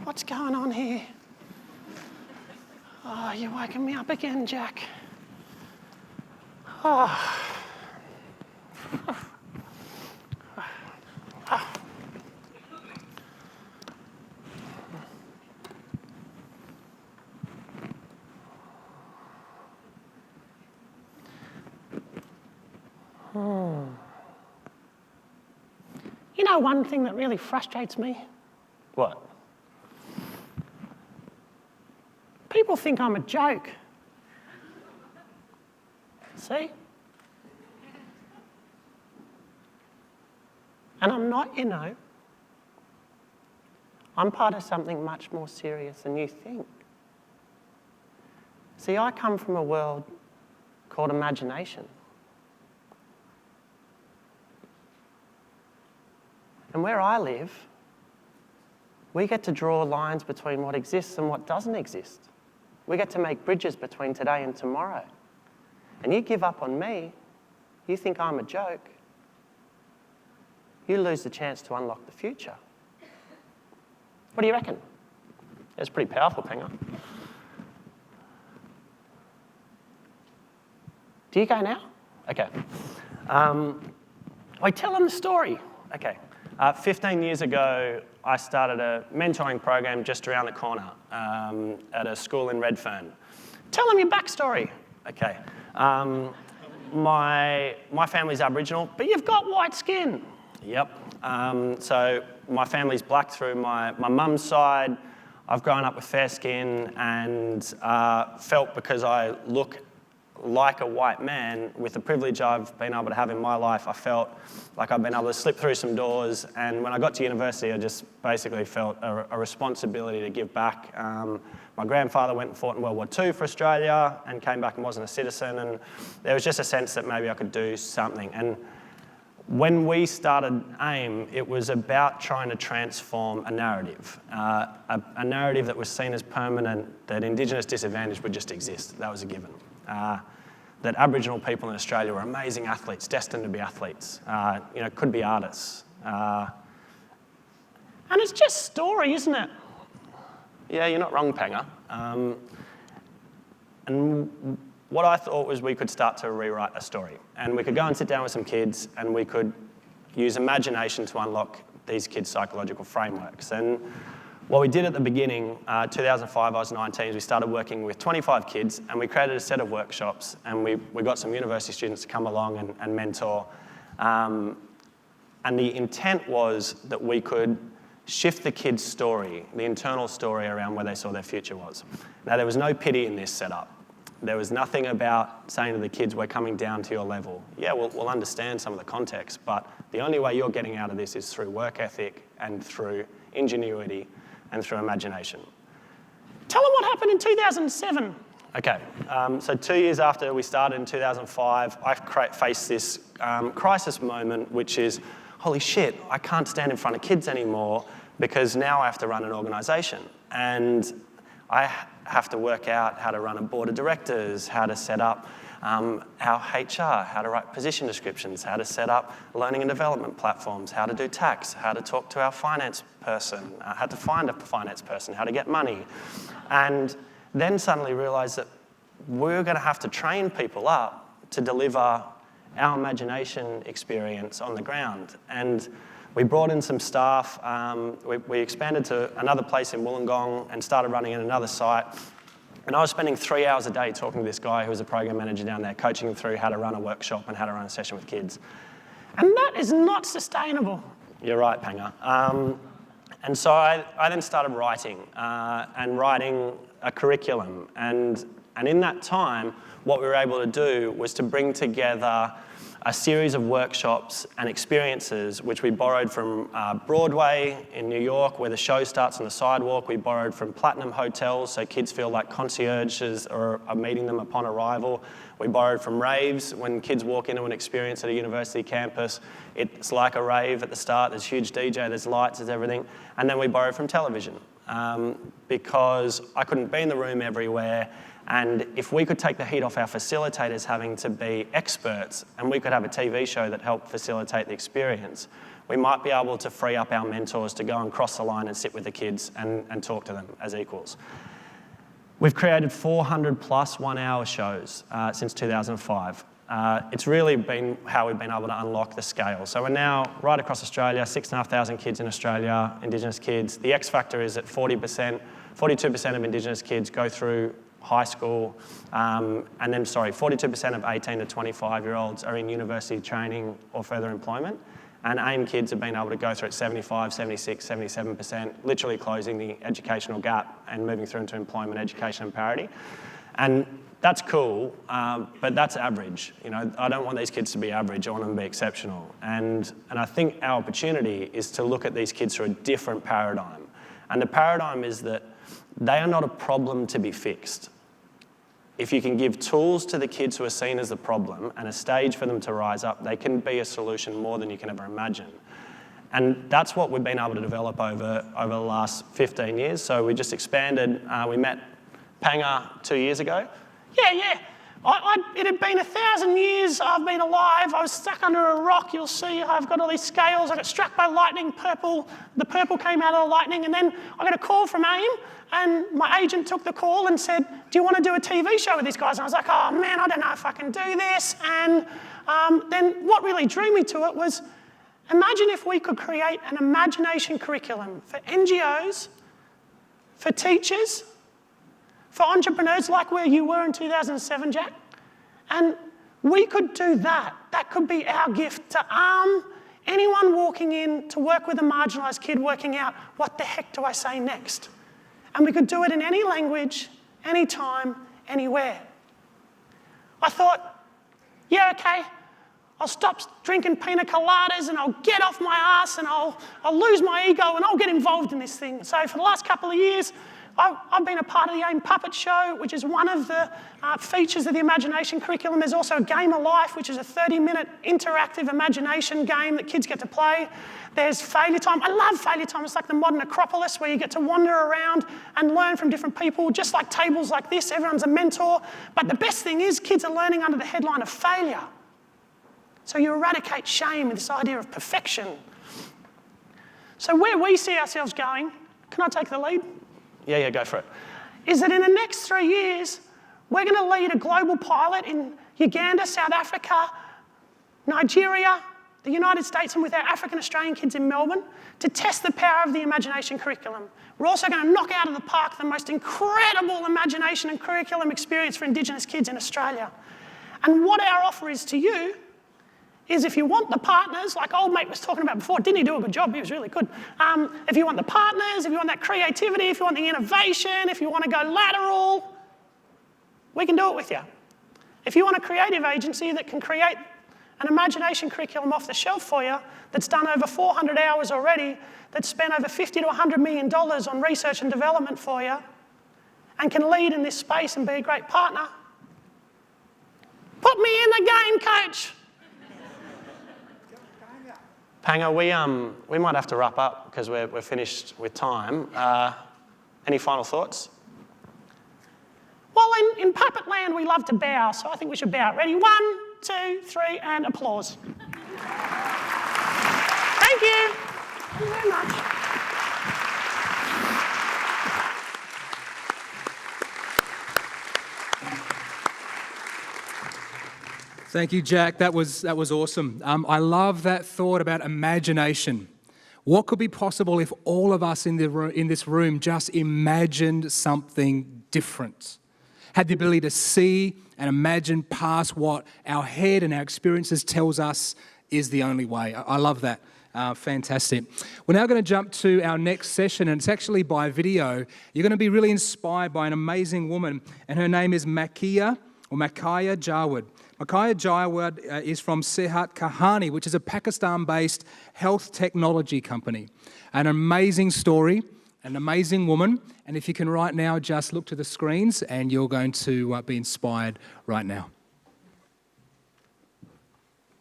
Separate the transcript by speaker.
Speaker 1: What's going on here? Oh, you're waking me up again, Jack. Oh. You know one thing that really frustrates me?
Speaker 2: What?
Speaker 1: People think I'm a joke. See? And I'm not, you know. I'm part of something much more serious than you think. See, I come from a world called imagination. And where I live, we get to draw lines between what exists and what doesn't exist. We get to make bridges between today and tomorrow. And you give up on me, you think I'm a joke, you lose the chance to unlock the future. What do you reckon?
Speaker 2: It's pretty powerful, Penga.
Speaker 1: Do you go now?
Speaker 2: Okay.
Speaker 1: Wait, tell them the story.
Speaker 2: Okay. 15 years ago, I started a mentoring program just around the corner at a school in Redfern.
Speaker 1: Tell them your backstory.
Speaker 2: Okay. My family's Aboriginal,
Speaker 1: But you've got white skin.
Speaker 2: Yep. So my family's black through my mum's side. I've grown up with fair skin and felt because I look like a white man, with the privilege I've been able to have in my life, I felt like I've been able to slip through some doors. And when I got to university, I just basically felt a responsibility to give back. My grandfather went and fought in World War II for Australia and came back and wasn't a citizen. And there was just a sense that maybe I could do something. And when we started AIME, it was about trying to transform a narrative, a narrative that was seen as permanent, that Indigenous disadvantage would just exist. That was a given. That Aboriginal people in Australia were amazing athletes, destined to be athletes, could be artists.
Speaker 1: And it's just story, isn't it?
Speaker 2: Yeah, you're not wrong, Penga. And what I thought was we could start to rewrite a story. And we could go and sit down with some kids and we could use imagination to unlock these kids' psychological frameworks. And what we did at the beginning, 2005, I was 19, is we started working with 25 kids and we created a set of workshops and we got some university students to come along and mentor. And the intent was that we could shift the kids' story, the internal story around where they saw their future was. Now, there was no pity in this setup. There was nothing about saying to the kids, we're coming down to your level. Yeah, we'll understand some of the context, but the only way you're getting out of this is through work ethic and through ingenuity and through imagination.
Speaker 1: Tell them what happened in 2007.
Speaker 2: Okay, so 2 years after we started in 2005, I faced this crisis moment, which is, holy shit, I can't stand in front of kids anymore because now I have to run an organisation. And I have to work out how to run a board of directors, how to set up our HR, how to write position descriptions, how to set up learning and development platforms, how to do tax, how to talk to our finance person, how to find a finance person, how to get money. And then suddenly realised that we're going to have to train people up to deliver our imagination experience on the ground. And we brought in some staff, we expanded to another place in Wollongong and started running in another site. And I was spending 3 hours a day talking to this guy who was a program manager down there, coaching him through how to run a workshop and how to run a session with kids.
Speaker 1: And that is not sustainable.
Speaker 2: You're right, Penga. And so I then started writing and writing a curriculum. And in that time, what we were able to do was to bring together a series of workshops and experiences which we borrowed from Broadway in New York, where the show starts on the sidewalk. We borrowed from Platinum hotels, so kids feel like concierges are meeting them upon arrival. We borrowed from raves. When kids walk into an experience at a university campus, it's like a rave at the start. There's huge DJ, there's lights, there's everything. And then we borrowed from television because I couldn't be in the room everywhere. And if we could take the heat off our facilitators having to be experts and we could have a TV show that helped facilitate the experience, we might be able to free up our mentors to go and cross the line and sit with the kids and talk to them as equals. We've created 400 plus 1 hour shows since 2005. It's really been how we've been able to unlock the scale. So we're now right across Australia, 6,500 kids in Australia, Indigenous kids. The X factor is at 40%, 42% of Indigenous kids go through high school, and then, 42% of 18 to 25-year-olds are in university training or further employment. And AIME kids have been able to go through at 75, 76, 77%, literally closing the educational gap and moving through into employment, education and parity. And that's cool, but that's average. You know, I don't want these kids to be average, I want them to be exceptional. And I think our opportunity is to look at these kids through a different paradigm. And the paradigm is that they are not a problem to be fixed. If you can give tools to the kids who are seen as the problem and a stage for them to rise up, they can be a solution more than you can ever imagine. And that's what we've been able to develop over the last 15 years. So we just expanded. We met Panga 2 years ago. Yeah. It had been 1,000 years I've been alive. I was stuck under a rock. You'll see I've got all these scales. I got struck by lightning, purple. The purple came out of the lightning. And then I got a call from AIME, and my agent took the call and said, do you want to do a TV show with these guys? And I was like, oh man, I don't know if I can do this. And then what really drew me to it was, imagine if we could create an imagination curriculum for NGOs, for teachers, for entrepreneurs like where you were in 2007, Jack. And we could do that. That could be our gift to arm anyone walking in to work with a marginalised kid working out, what the heck do I say next? And we could do it in any language, anytime, anywhere. I thought, yeah, okay, I'll stop drinking pina coladas and I'll get off my ass and I'll lose my ego and I'll get involved in this thing. So for the last couple of years, I've been a part of the AIME Puppet Show, which is one of the features of the imagination curriculum. There's also a Game of Life, which is a 30-minute interactive imagination game that kids get to play. There's Failure Time. I love Failure Time. It's like the modern Acropolis where you get to wander around and learn from different people, just like tables like this. Everyone's a mentor. But the best thing is kids are learning under the headline of failure. So you eradicate shame and this idea of perfection. So where we see ourselves going, can I take the lead? Yeah, go for it.
Speaker 1: Is that in the next 3 years, we're going to lead a global pilot in Uganda, South Africa, Nigeria, the United States, and with our African Australian kids in Melbourne to test the power of the imagination curriculum. We're also going to knock out of the park the most incredible imagination and curriculum experience for Indigenous kids in Australia. And what our offer is to you is, if you want the partners, like old mate was talking about before, didn't he do a good job? He was really good. If you want the partners, if you want that creativity, if you want the innovation, if you want to go lateral, we can do it with you. If you want a creative agency that can create an imagination curriculum off the shelf for you, that's done over 400 hours already, that's spent over $50 to $100 million on research and development for you, and can lead in this space and be a great partner, put me in the game, coach.
Speaker 2: Panga, we might have to wrap up because we're finished with time. Any final thoughts?
Speaker 1: Well, in puppet land, we love to bow, so I think we should bow. Ready? 1, 2, 3, and applause. Thank you. Thank you very much.
Speaker 3: Thank you, Jack. That was awesome. I love that thought about imagination. What could be possible if all of us in this room just imagined something different? Had the ability to see and imagine past what our head and our experiences tells us is the only way. I love that. Fantastic. We're now going to jump to our next session, and it's actually by video. You're going to be really inspired by an amazing woman, and her name is Makaya Jawad. Makaya Jawad is from Sehat Kahani, which is a Pakistan-based health technology company. An amazing story, an amazing woman, and if you can right now just look to the screens and you're going to be inspired right now.